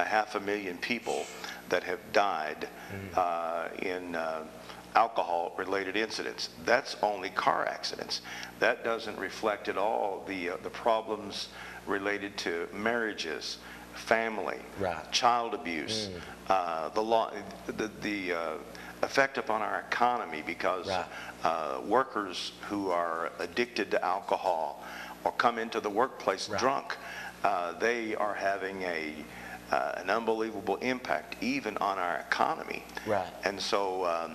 500,000 people that have died in alcohol-related incidents. That's only car accidents. That doesn't reflect at all the problems related to marriages, family, child abuse, the effect upon our economy because workers who are addicted to alcohol or come into the workplace drunk, they are having an unbelievable impact even on our economy. And so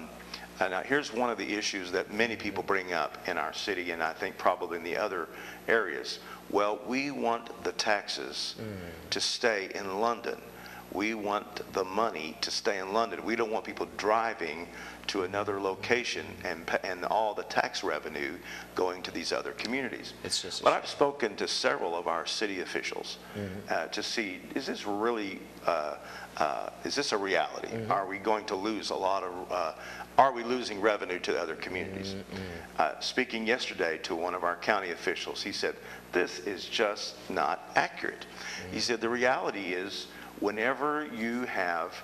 now here's one of the issues that many people bring up in our city, and I think probably in the other areas. Well, we want the taxes to stay in London. We want the money to stay in London. We don't want people driving to another location and all the tax revenue going to these other communities. But I've spoken to several of our city officials to see, is this really, is this a reality? Are we going to lose a lot of, are we losing revenue to other communities? Speaking yesterday to one of our county officials, he said, this is just not accurate. He said, the reality is, whenever you have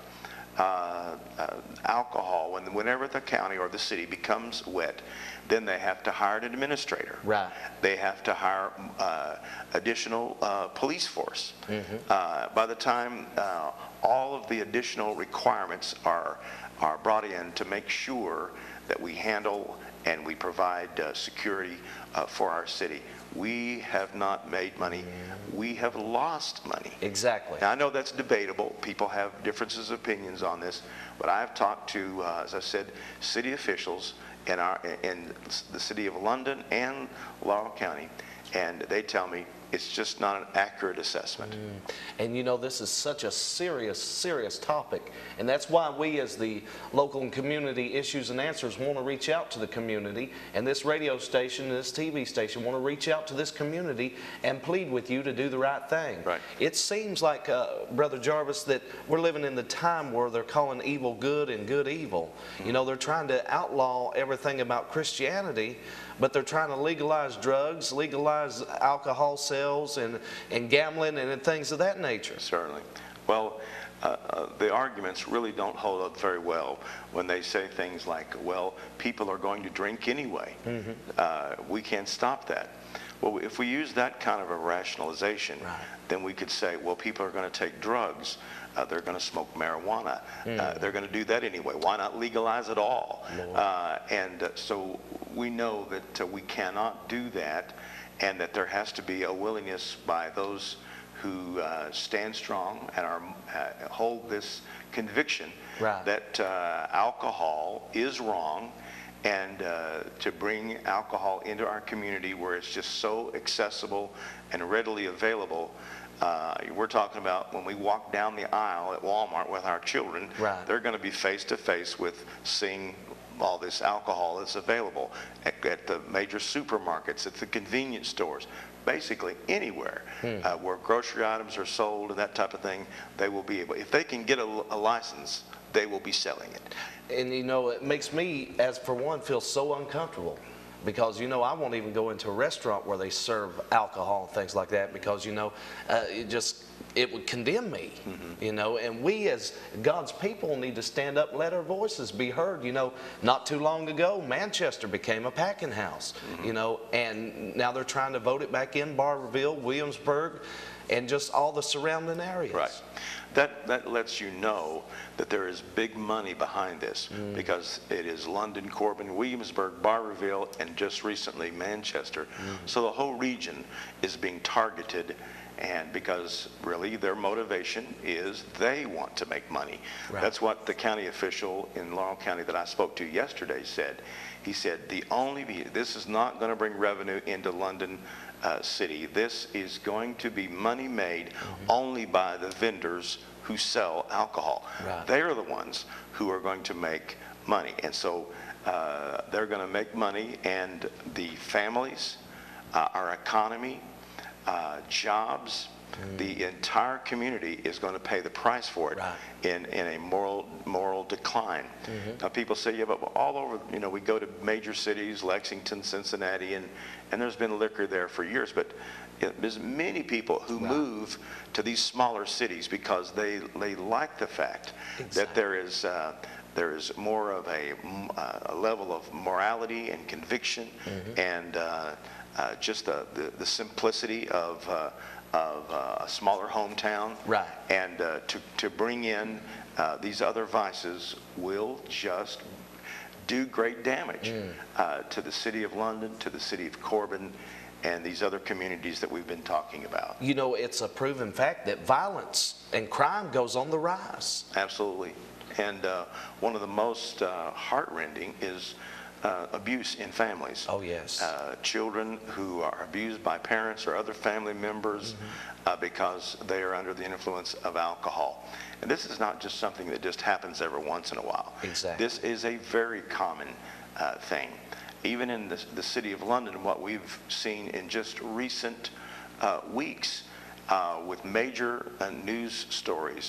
alcohol, whenever the county or the city becomes wet, then they have to hire an administrator. They have to hire additional police force. By the time all of the additional requirements are brought in to make sure that we handle and we provide security for our city, we have not made money. We have lost money. Exactly. Now, I know that's debatable. People have differences of opinions on this, but I've talked to, as I said, city officials in the city of London and Laurel County, and they tell me it's just not an accurate assessment. And you know, this is such a serious topic, and that's why we as the local and community issues and answers want to reach out to the community, and this radio station, this TV station want to reach out to this community and plead with you to do the right thing. It seems like, Brother Jarvis, that we're living in the time where they're calling evil good and good evil. You know, they're trying to outlaw everything about Christianity, but they're trying to legalize drugs, legalize alcohol sales and gambling and things of that nature. Certainly. Well, the arguments really don't hold up very well when they say things like, well, people are going to drink anyway. We can't stop that. Well, if we use that kind of a rationalization, then we could say, well, people are going to take drugs. They're going to smoke marijuana. They're going to do that anyway. Why not legalize it all? So we know that we cannot do that, and that there has to be a willingness by those who stand strong and hold this conviction that alcohol is wrong, and to bring alcohol into our community where it's just so accessible and readily available. We're talking about when we walk down the aisle at Walmart with our children, they're going to be face to face with seeing all this alcohol that's available at the major supermarkets, at the convenience stores, basically anywhere where grocery items are sold and that type of thing. They will be able, if they can get a license, they will be selling it. And you know, it makes me, as for one, feel so uncomfortable. Because, you know, I won't even go into a restaurant where they serve alcohol and things like that, because, you know, it would condemn me, you know, and we as God's people need to stand up and let our voices be heard. You know, not too long ago, Manchester became a packing house, you know, and now they're trying to vote it back in Barberville, Williamsburg, and just all the surrounding areas. That lets you know that there is big money behind this, because it is London, Corbin, Williamsburg, Barberville, and just recently Manchester. So the whole region is being targeted, and because really their motivation is they want to make money. That's what the county official in Laurel County that I spoke to yesterday said. He said, this is not going to bring revenue into London City. This is going to be money made only by the vendors who sell alcohol. They are the ones who are going to make money. And so they're going to make money, and the families, our economy, jobs, the entire community is going to pay the price for it in a moral decline. Now people say, yeah, but all over, you know, we go to major cities, Lexington, Cincinnati, and there's been liquor there for years, but There's many people who move to these smaller cities because they like the fact that there is more of a level of morality and conviction, and just the simplicity of a smaller hometown. Right. And to bring in these other vices will just do great damage to the City of London, to the City of Corbin, and these other communities that we've been talking about. You know, it's a proven fact that violence and crime goes on the rise. Absolutely. And one of the most heartrending is abuse in families. Oh, yes. Children who are abused by parents or other family members because they are under the influence of alcohol. And this is not just something that just happens every once in a while. Exactly. This is a very common thing. Even in the City of London, what we've seen in just recent weeks with major news stories